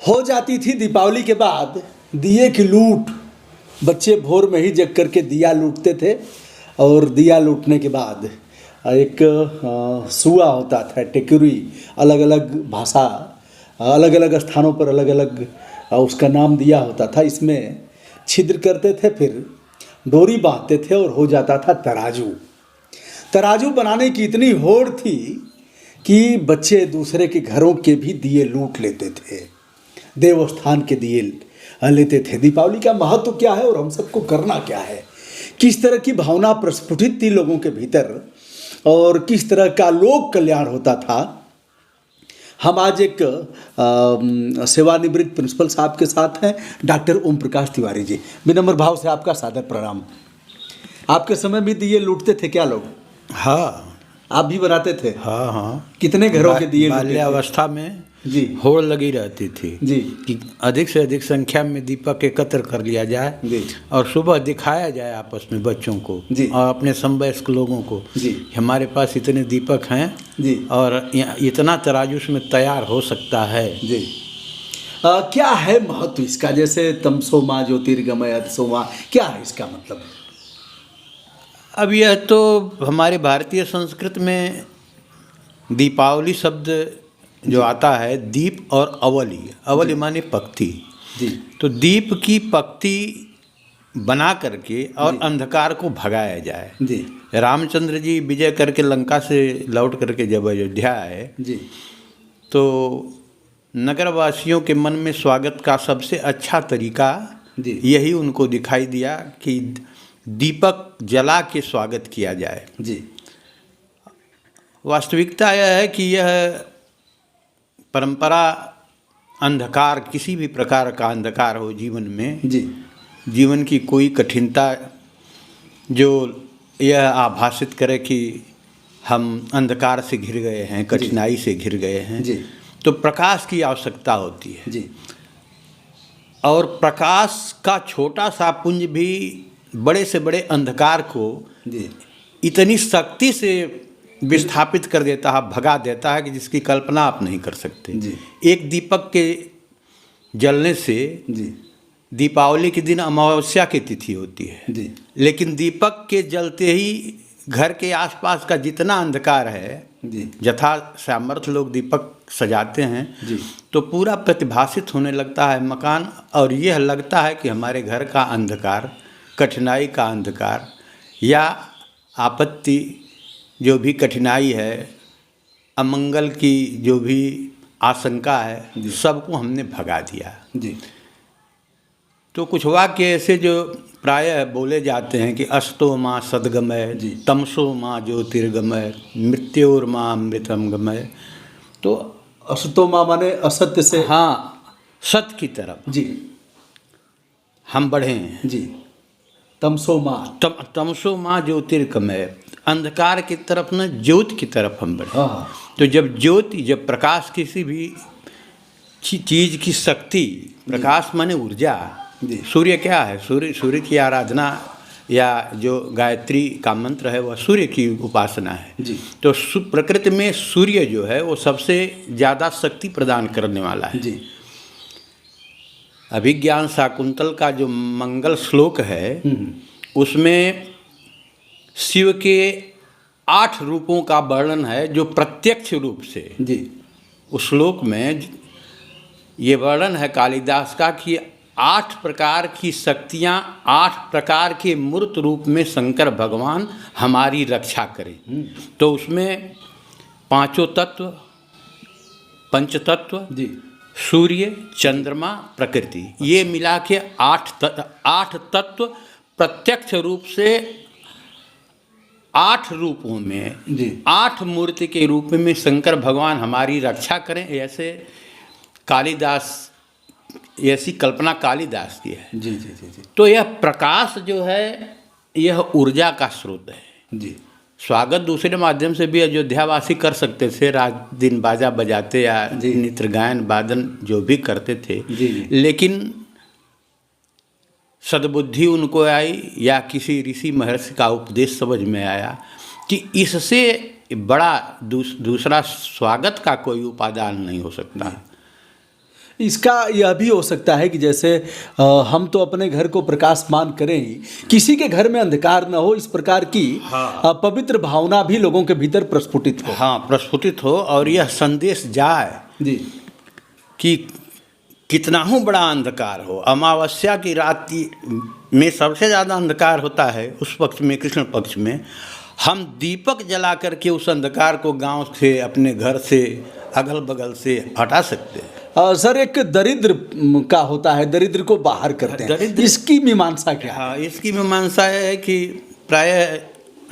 हो जाती थी दीपावली के बाद दिए की लूट। बच्चे भोर में ही जग करके दिया लूटते थे और दिया लूटने के बाद एक सुआ होता था, टेकुरी, अलग अलग भाषा, अलग अलग स्थानों पर अलग अलग उसका नाम दिया होता था। इसमें छिद्र करते थे, फिर डोरी बांधते थे और हो जाता था तराजू। तराजू बनाने की इतनी होड़ थी कि बच्चे दूसरे के घरों के भी दिए लूट लेते थे, देवस्थान के दिए लेते थे। दीपावली का महत्व क्या है और हम सबको करना क्या है, किस तरह की भावना प्रस्फुटित थी लोगों के भीतर और किस तरह का लोक कल्याण होता था। हम आज एक सेवानिवृत्त प्रिंसिपल साहब के साथ हैं, डॉक्टर ओम प्रकाश तिवारी जी। विनम्र भाव से आपका सादर प्रणाम। आपके समय भी दिए लूटते थे क्या लोग? हाँ, आप भी बनाते थे? हाँ हाँ। कितने घरों के दिए लूटे थे? बाल्यावस्था में जी, होड़ लगी रहती थी जी, कि अधिक से अधिक संख्या में दीपक एकत्र कर लिया जाए जी, और सुबह दिखाया जाए आपस में बच्चों को जी, और अपने समवयस्क लोगों को जी, हमारे पास इतने दीपक हैं जी, और इतना तराजू उसमें तैयार हो सकता है। जी। क्या है महत्व इसका? जैसे तमसो माँ ज्योतिर्गमय अतसो माँ, क्या है इसका मतलब? अब यह तो हमारे भारतीय संस्कृत में दीपावली शब्द जो आता है, दीप और अवली, अवली माने पक्ति। जी, तो दीप की पक्ति बना करके और अंधकार को भगाया जाए। जी, रामचंद्र जी विजय करके लंका से लौट करके जब अयोध्या आए जी, तो नगरवासियों के मन में स्वागत का सबसे अच्छा तरीका जी, यही उनको दिखाई दिया कि दीपक जला के स्वागत किया जाए। जी, वास्तविकता यह है कि यह परंपरा अंधकार, किसी भी प्रकार का अंधकार हो जीवन में, जी, जीवन की कोई कठिनता जो यह आभासित करे कि हम अंधकार से घिर गए हैं, कठिनाई से घिर गए हैं, जी, तो प्रकाश की आवश्यकता होती है। जी, और प्रकाश का छोटा सा पुंज भी बड़े से बड़े अंधकार को जी, इतनी शक्ति से विस्थापित कर देता है, भगा देता है कि जिसकी कल्पना आप नहीं कर सकते। जी, एक दीपक के जलने से, जी, दीपावली के दिन अमावस्या की तिथि होती है, जी, लेकिन दीपक के जलते ही घर के आसपास का जितना अंधकार है, जी, यथा सामर्थ्य लोग दीपक सजाते हैं, जी, तो पूरा प्रतिभासित होने लगता है मकान और यह लगता है कि हमारे घर का अंधकार, कठिनाई का अंधकार या आपत्ति जो भी कठिनाई है, अमंगल की जो भी आशंका है, सबको हमने भगा दिया। जी, तो कुछ वाक्य ऐसे जो प्रायः बोले जाते हैं कि अस्तो माँ सद्गमय, तमसो माँ ज्योतिर्गमय, मृत्योर माँ अमृतम गमय। तो असतो माँ माने असत्य से, हाँ, सत्य की तरफ जी, हम बढ़े हैं। जी, तमसो माँ, तमसो माँ ज्योतिर्गमय, अंधकार की तरफ न ज्योति की तरफ हम बढ़े। हाँ, तो जब ज्योति, जब प्रकाश, किसी भी चीज़ की शक्ति, प्रकाश माने ऊर्जा। सूर्य क्या है? सूर्य की आराधना या जो गायत्री का मंत्र है वह सूर्य की उपासना है। जी, तो प्रकृति में सूर्य जो है वो सबसे ज़्यादा शक्ति प्रदान करने वाला है। जी, अभिज्ञान शाकुंतल का जो मंगल श्लोक है उसमें शिव के 8 रूपों का वर्णन है, जो प्रत्यक्ष रूप से, जी, उस श्लोक में ये वर्णन है कालिदास का कि 8 प्रकार की शक्तियाँ, 8 प्रकार के मूर्त रूप में शंकर भगवान हमारी रक्षा करें। तो उसमें 5 तत्व, पंच तत्व, जी, सूर्य, चंद्रमा, प्रकृति, ये मिला के 8 तत्व प्रत्यक्ष रूप से 8 रूपों में, जी, 8 मूर्ति के रूप में शंकर भगवान हमारी रक्षा करें, ऐसे कालिदास, ऐसी कल्पना कालिदास की है। जी, जी, जी, जी, तो यह प्रकाश जो है यह ऊर्जा का स्रोत है। जी, स्वागत दूसरे माध्यम से भी अयोध्यावासी कर सकते थे, रात दिन बाजा बजाते या नृत्य गायन वादन जो भी करते थे, लेकिन सद्बुद्धि उनको आई या किसी ऋषि महर्षि का उपदेश समझ में आया कि इससे बड़ा दूसरा स्वागत का कोई उपादान नहीं हो सकता। इसका यह भी हो सकता है कि जैसे हम तो अपने घर को प्रकाशमान करें ही, किसी के घर में अंधकार न हो, इस प्रकार की पवित्र भावना भी लोगों के भीतर प्रस्फुटित हो। हाँ, प्रस्फुटित हो और यह संदेश जाए जी कि कितना ही बड़ा अंधकार हो, अमावस्या की रात में सबसे ज़्यादा अंधकार होता है, उस पक्ष में, कृष्ण पक्ष में हम दीपक जला करके उस अंधकार को गांव से, अपने घर से, अगल बगल से हटा सकते हैं। सर, एक दरिद्र का होता है, दरिद्र को बाहर करते हैं, इसकी मीमांसा क्या है? हाँ, इसकी मीमांसा है कि प्रायः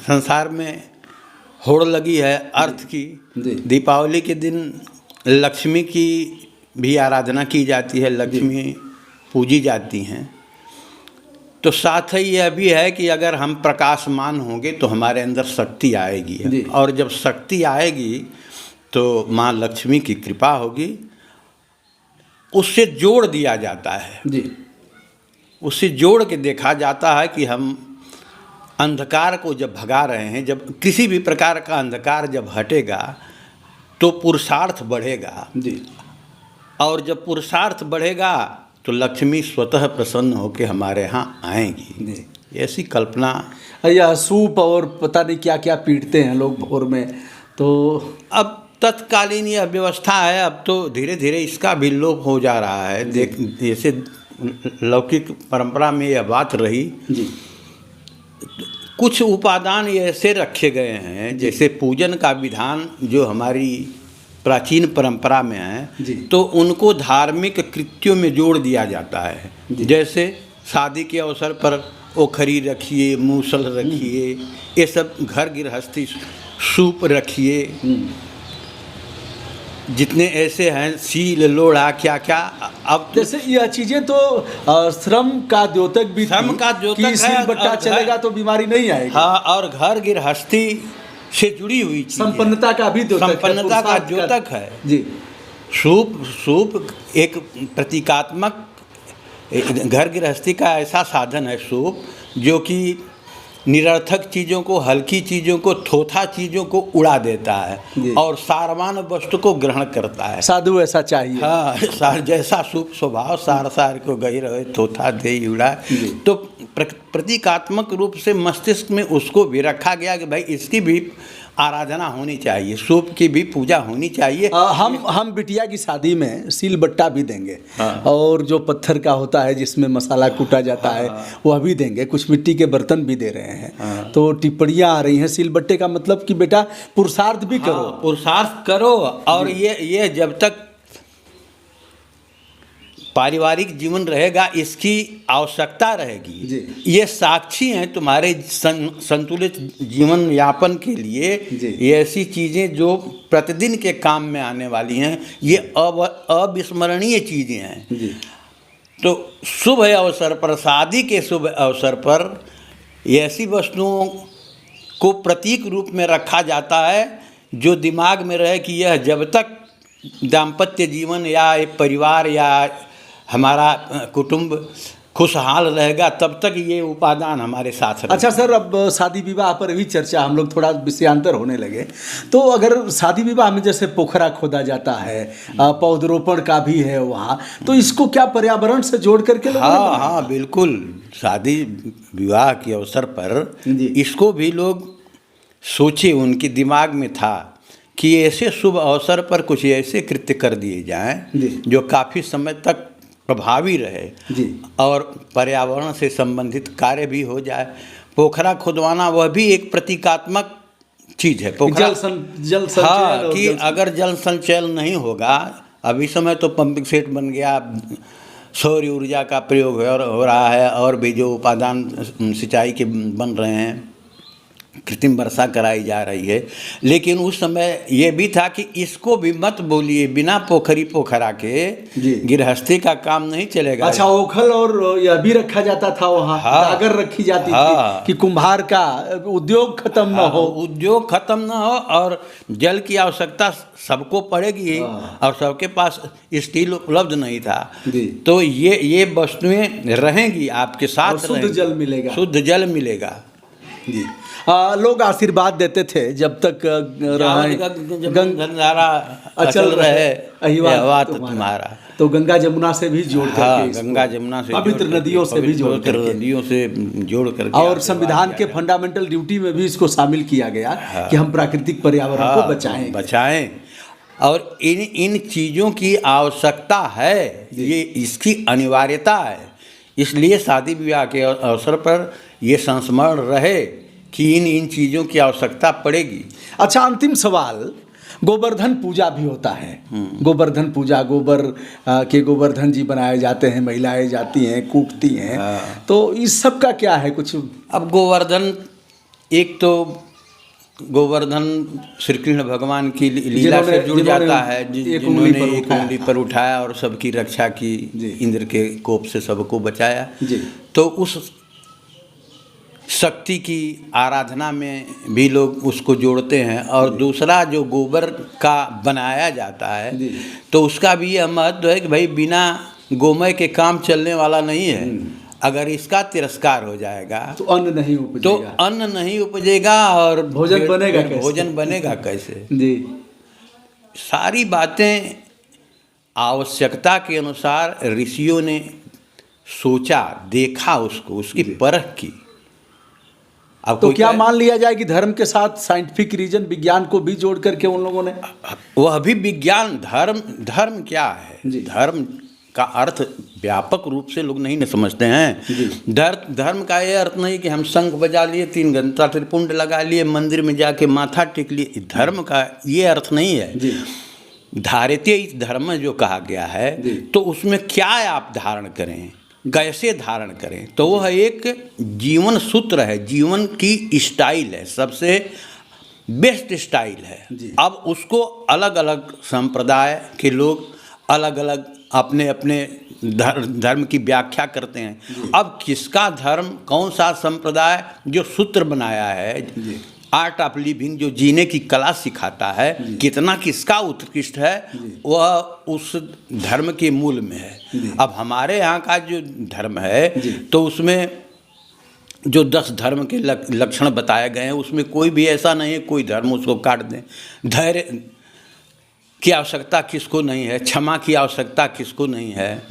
संसार में होड़ लगी है अर्थ की। दीपावली के दिन लक्ष्मी की भी आराधना की जाती है, लक्ष्मी पूजी जाती हैं। तो साथ ही यह भी है कि अगर हम प्रकाशमान होंगे तो हमारे अंदर शक्ति आएगी, और जब शक्ति आएगी तो माँ लक्ष्मी की कृपा होगी। उससे जोड़ दिया जाता है जी, उससे जोड़ के देखा जाता है कि हम अंधकार को जब भगा रहे हैं, जब किसी भी प्रकार का अंधकार जब हटेगा तो पुरुषार्थ बढ़ेगा जी, और जब पुरुषार्थ बढ़ेगा तो लक्ष्मी स्वतः प्रसन्न होकर हमारे यहाँ आएंगी। ऐसी कल्पना। या सूप और पता नहीं क्या क्या पीटते हैं लोग भोर में, तो अब तत्कालीन यह व्यवस्था है, अब तो धीरे धीरे इसका भी लोप हो जा रहा है। देख, जैसे लौकिक परंपरा में यह बात रही जी, कुछ उपादान ऐसे रखे गए हैं, जैसे पूजन का विधान जो हमारी प्राचीन परंपरा में है, तो उनको धार्मिक कृत्यों में जोड़ दिया जाता है। जैसे शादी के अवसर पर ओखरी रखिए, मूसल रखिए, ये सब घर गृहस्थी, सूप रखिए, जितने ऐसे हैं, सील लोढ़ा क्या क्या। अब जैसे यह चीजें तो श्रम का द्योतक भी, श्रम का द्योतक है, सील बट्टा चलेगा तो बीमारी नहीं आएगी। हाँ, और घर गृहस्थी से जुड़ी हुई चीज़, संपन्नता का भी द्योतक, संपन्नता का द्योतक है जी। सूप एक प्रतीकात्मक, घर गृहस्थी का ऐसा साधन है सूप, जो कि निरर्थक चीज़ों को, हल्की चीज़ों को, थोथा चीज़ों को उड़ा देता है और सारवान वस्तु को ग्रहण करता है। साधु ऐसा चाहिए। हाँ, सार जैसा सूप स्वभाव, सार को गई रहे, थोथा दे उड़ा। तो प्रतीकात्मक रूप से मस्तिष्क में उसको भी रखा गया कि भाई इसकी भी आराधना होनी चाहिए, सूप की भी पूजा होनी चाहिए। हम बिटिया की शादी में सील बट्टा भी देंगे, और जो पत्थर का होता है जिसमें मसाला कूटा जाता है वह भी देंगे, कुछ मिट्टी के बर्तन भी दे रहे हैं। तो टिप्पणियाँ आ रही हैं सील बट्टे का मतलब कि बेटा पुरुषार्थ भी करो, पुरुषार्थ करो। और ये जब तक पारिवारिक जीवन रहेगा इसकी आवश्यकता रहेगी। ये साक्षी हैं तुम्हारे संतुलित जीवन यापन के लिए। ये ऐसी चीज़ें जो प्रतिदिन के काम में आने वाली हैं, ये अविस्मरणीय चीज़ें हैं। तो शुभ अवसर पर, शादी के शुभ अवसर पर ऐसी वस्तुओं को प्रतीक रूप में रखा जाता है जो दिमाग में रहे कि यह जब तक दाम्पत्य जीवन या एक परिवार या हमारा कुटुंब खुशहाल रहेगा तब तक ये उपादान हमारे साथ रहेगा। अच्छा सर, अब शादी विवाह पर भी चर्चा, हम लोग थोड़ा विषयांतर होने लगे। तो अगर शादी विवाह में जैसे पोखरा खोदा जाता है, पौधरोपण का भी है वहाँ, तो इसको क्या पर्यावरण से जोड़ करके लोग? हाँ, बिल्कुल। शादी विवाह के अवसर पर इसको भी लोग सोचे, उनके दिमाग में था कि ऐसे शुभ अवसर पर कुछ ऐसे कृत्य कर दिए जाएं जो काफ़ी समय तक प्रभावी रहे और पर्यावरण से संबंधित कार्य भी हो जाए। पोखरा खुदवाना वह भी एक प्रतीकात्मक चीज़ है। पोखरा जल हाँ, कि अगर जल संचयन नहीं होगा, अभी समय तो पंपिंग सेट बन गया, सौर ऊर्जा का प्रयोग हो रहा है, और भी जो उपादान सिंचाई के बन रहे हैं, कृत्रिम वर्षा कराई जा रही है। लेकिन उस समय ये भी था कि इसको भी मत बोलिए, बिना पोखरा के गृहस्थी का काम नहीं चलेगा। अच्छा, ओखल और यह भी रखा जाता था वहाँ, अगर रखी जाती थी कि कुम्हार का उद्योग खत्म न हो, उद्योग खत्म न हो, और जल की आवश्यकता सबको पड़ेगी और सबके पास स्टील उपलब्ध नहीं था। तो ये वस्तुएं रहेंगी आपके साथ, शुद्ध जल मिलेगा, शुद्ध जल मिलेगा जी। लोग आशीर्वाद देते थे जब तक गंगाधारा अचल रहे, अहिवात तुम्हारा। तो गंगा जमुना से भी जोड़ करके हाँ, इसको, गंगा जमुना से पवित्र जोड़ करके, नदियों से भी जोड़ पवित्र करके, नदियों से जोड़ करके और आशीर्वाद संविधान के दिया फंडामेंटल ड्यूटी में भी इसको शामिल किया गया कि हम प्राकृतिक पर्यावरण हाँ, को बचाएं। बचाएं। और इन चीज़ों की आवश्यकता है, ये इसकी अनिवार्यता है। इसलिए शादी विवाह के अवसर पर ये संस्मरण रहे कि इन चीज़ों की आवश्यकता पड़ेगी। अच्छा, अंतिम सवाल, गोवर्धन पूजा भी होता है। गोवर्धन पूजा, गोबर के गोवर्धन जी बनाए जाते हैं, महिलाएं जाती हैं, कूटती हैं। तो इस सब का क्या है कुछ? अब गोवर्धन, एक तो गोवर्धन श्री कृष्ण भगवान की लीला से जुड़ जाता है, जिन्होंने एक उंगली पर उठाया और सबकी रक्षा की, इंद्र के कोप से सबको बचाया। तो उस शक्ति की आराधना में भी लोग उसको जोड़ते हैं। और दूसरा जो गोबर का बनाया जाता है, तो उसका भी यह महत्व है कि भाई बिना गोमय के काम चलने वाला नहीं है। अगर इसका तिरस्कार हो जाएगा तो अन्न नहीं उपजेगा, और भोजन बनेगा कैसे? भोजन बनेगा कैसे? जी, सारी बातें आवश्यकता के अनुसार ऋषियों ने सोचा, देखा, उसकी परख की। अब तो क्या मान लिया जाए कि धर्म के साथ साइंटिफिक रीजन, विज्ञान को भी जोड़ करके उन लोगों ने? वह भी विज्ञान, धर्म क्या है? धर्म का अर्थ व्यापक रूप से लोग नहीं न समझते हैं। धर्म का ये अर्थ नहीं कि हम शंख बजा लिए, 3 घंटा त्रिपुंड लगा लिए, मंदिर में जाके माथा टेक लिए। धर्म का ये अर्थ नहीं है। धारित्य इस धर्म में जो कहा गया है, तो उसमें क्या आप धारण करें, कैसे धारण करें, तो वह एक जीवन सूत्र है, जीवन की स्टाइल है, सबसे बेस्ट स्टाइल है। अब उसको अलग अलग संप्रदाय के लोग अलग अलग अपने अपने धर्म की व्याख्या करते हैं। अब किसका धर्म, कौन सा संप्रदाय जो सूत्र बनाया है, आर्ट ऑफ लिविंग, जो जीने की कला सिखाता है, कितना किसका उत्कृष्ट है, वह उस धर्म के मूल में है। अब हमारे यहाँ का जो धर्म है, तो उसमें जो 10 धर्म के लक्षण बताए गए हैं, उसमें कोई भी ऐसा नहीं है कोई धर्म उसको काट दें। धैर्य की आवश्यकता किसको नहीं है, क्षमा की आवश्यकता किसको नहीं है,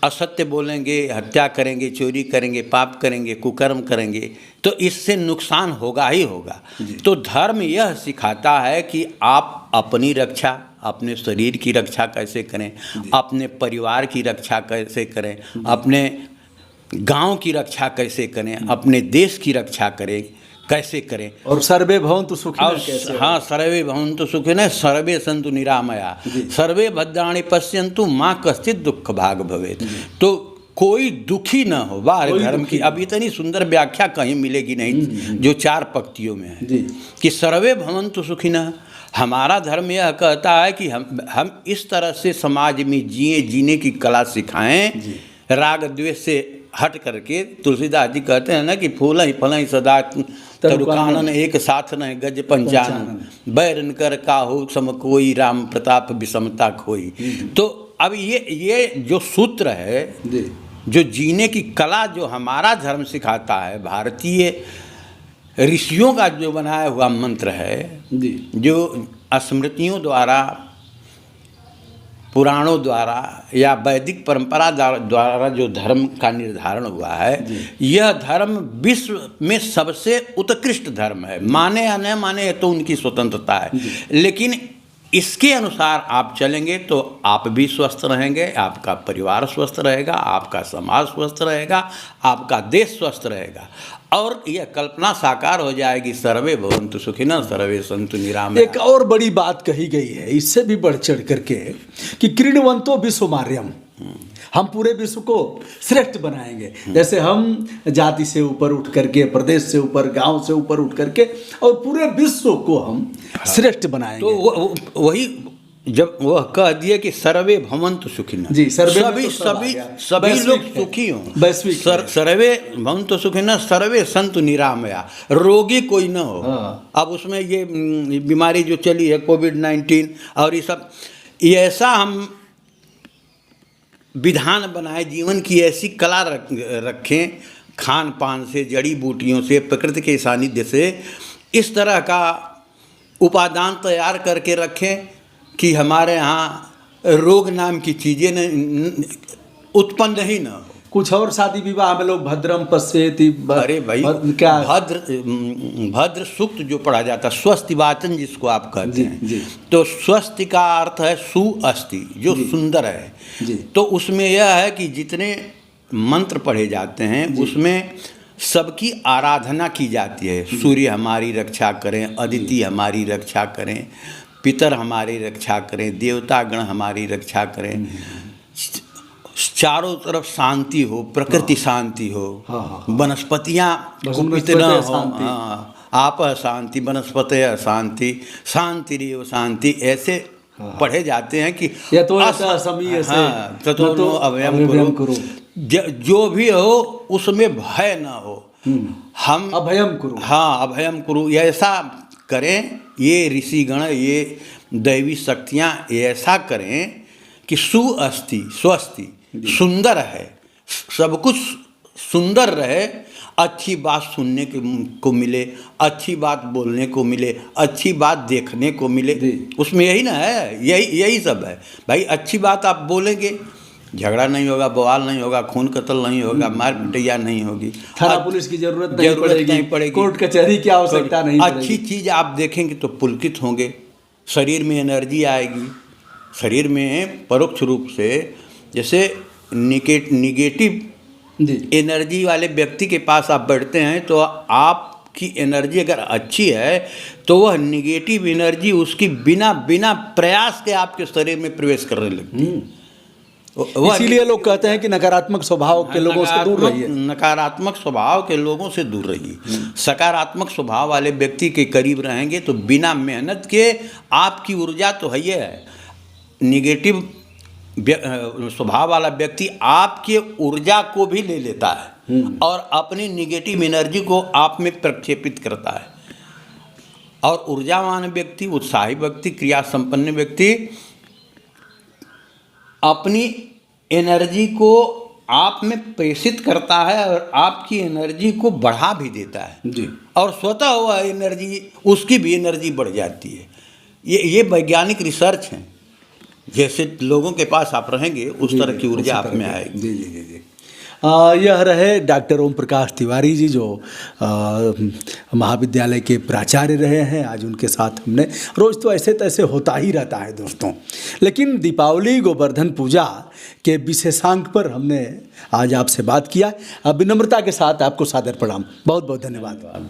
असत्य बोलेंगे, हत्या करेंगे, चोरी करेंगे, पाप करेंगे, कुकर्म करेंगे, तो इससे नुकसान होगा ही होगा। तो धर्म यह सिखाता है कि आप अपनी रक्षा, अपने शरीर की रक्षा कैसे करें, अपने परिवार की रक्षा कैसे करें, अपने गांव की रक्षा कैसे करें, अपने देश की रक्षा करें कैसे करें, और सर्वे भवन्तु सुखिनः कैसे? हाँ, सर्वे भवन्तु सुखिनः, सर्वे सन्तु निरामया, सर्वे भद्राणि पश्यन्तु माँ कश्चित् दुःख भाग् भवेत्। तो कोई दुखी न हो, बाहर धर्म की अब इतनी सुंदर व्याख्या कहीं मिलेगी नहीं, जो 4 पंक्तियों में है कि सर्वे भवन्तु सुखिनः। हमारा धर्म यह कहता है कि हम इस तरह से समाज में जीने की कला सिखाएं, राग द्वेष से हट करके। तुलसीदास जी कहते हैं ना कि फूलहि फलहि सदा तरुकानन, एक साथ न गज पंचानन, बैरन कर काहू सम कोई, राम प्रताप विषमता खोई। तो अब ये जो सूत्र है, जो जीने की कला जो हमारा धर्म सिखाता है, भारतीय ऋषियों का जो बनाया हुआ मंत्र है, जो स्मृतियों द्वारा, पुराणों द्वारा या वैदिक परंपरा द्वारा जो धर्म का निर्धारण हुआ है, यह धर्म विश्व में सबसे उत्कृष्ट धर्म है। माने या न माने तो उनकी स्वतंत्रता है, लेकिन इसके अनुसार आप चलेंगे तो आप भी स्वस्थ रहेंगे, आपका परिवार स्वस्थ रहेगा, आपका समाज स्वस्थ रहेगा, आपका देश स्वस्थ रहेगा, और यह कल्पना साकार हो जाएगी, सर्वे भवन्तु सुखिनः सर्वे सन्तु निरामया। एक और बड़ी बात कही गई है इससे भी बढ़ चढ़ करके कि क्रीडवंतो विश्वमार्यम, हम पूरे विश्व को श्रेष्ठ बनाएंगे। जैसे हम जाति से ऊपर उठ करके, प्रदेश से ऊपर, गांव से ऊपर उठ करके, और पूरे विश्व को हम श्रेष्ठ बनाएंगे। तो वही जब वह कह दिए कि सर्वे भवन्तु सुखिनः, सभी लोग सुखी हों, वैश्विक सर्वे भवन्तु सुखिनः सर्वे सन्तु निरामया, रोगी कोई न हो। अब उसमें ये बीमारी जो चली है कोविड-19 और ये सब, ये ऐसा हम विधान बनाए, जीवन की ऐसी कला रखें, खान पान से, जड़ी बूटियों से, प्रकृति के सानिध्य से इस तरह का उपादान तैयार करके रखें कि हमारे यहाँ रोग नाम की चीज़ें उत्पन्न ही न हो। कुछ और शादी विवाह में लोग भद्रम पश्येति अरे भाई, क्या भद्र सूक्त जो पढ़ा जाता है, स्वस्ति वाचन जिसको आप कहते जी, हैं, जी। तो स्वस्ति का अर्थ है सुअस्ति, जो सुंदर है। जी। तो उसमें यह है कि जितने मंत्र पढ़े जाते हैं उसमें सबकी आराधना की जाती है। सूर्य हमारी रक्षा करें, अदिति हमारी रक्षा करें, पितर हमारी रक्षा करें, देवतागण हमारी रक्षा करें, चारों तरफ शांति हो, प्रकृति शांति हो, वनस्पतियाँ कुपित न हो, आप शांति, वनस्पति शांति, शांति रेव शांति, ऐसे पढ़े जाते हैं कि ततो अभयम करो, जो भी हो उसमें भय न हो, हम अभयम करो, हाँ अभयम करो, ऐसा करें। ये ऋषिगण, ये दैवी शक्तियाँ ऐसा करें कि सुअस्ति, स्वस्ति, सुंदर है, सब कुछ सुंदर रहे, अच्छी बात सुनने को मिले, अच्छी बात बोलने को मिले, अच्छी बात देखने को मिले। उसमें यही ना है, यही सब है भाई। अच्छी बात आप बोलेंगे, झगड़ा नहीं होगा, बवाल नहीं होगा, खून कत्ल नहीं होगा, मार पिटैया नहीं होगी, थाना पुलिस की जरूरत नहीं पड़ेगी, कोर्ट कचहरी की आवश्यकता नहीं पड़ेगी। अच्छी चीज़ आप देखेंगे तो पुलकित होंगे, शरीर में एनर्जी आएगी। शरीर में परोक्ष रूप से जैसे निगेटिव एनर्जी वाले व्यक्ति के पास आप बैठते हैं तो आपकी एनर्जी अगर अच्छी है तो वह निगेटिव एनर्जी उसकी बिना प्रयास के आपके शरीर में प्रवेश करने लगती है। इसीलिए लोग कहते हैं कि नकारात्मक स्वभाव के लोगों से दूर रहिए, नकारात्मक स्वभाव के लोगों से दूर रहिए। सकारात्मक स्वभाव वाले व्यक्ति के करीब रहेंगे तो बिना मेहनत के आपकी ऊर्जा तो है ही है। निगेटिव स्वभाव वाला व्यक्ति आपके ऊर्जा को भी ले लेता है और अपनी निगेटिव एनर्जी को आप में प्रक्षेपित करता है। और ऊर्जावान व्यक्ति, उत्साही व्यक्ति, क्रिया संपन्न व्यक्ति अपनी एनर्जी को आप में प्रेषित करता है और आपकी एनर्जी को बढ़ा भी देता है जी। और स्वतः वह एनर्जी, उसकी भी एनर्जी बढ़ जाती है। ये वैज्ञानिक रिसर्च है। जैसे लोगों के पास आप रहेंगे उस तरह की ऊर्जा आप में आएगी। जी जी जी जी। यह रहे डॉक्टर ओम प्रकाश तिवारी जी, जो महाविद्यालय के प्राचार्य रहे हैं। आज उनके साथ हमने, रोज़ तो ऐसे तैसे होता ही रहता है दोस्तों, लेकिन दीपावली गोवर्धन पूजा के विशेषांक पर हमने आज आपसे बात किया। विनम्रता के साथ आपको सादर प्रणाम, बहुत बहुत धन्यवाद।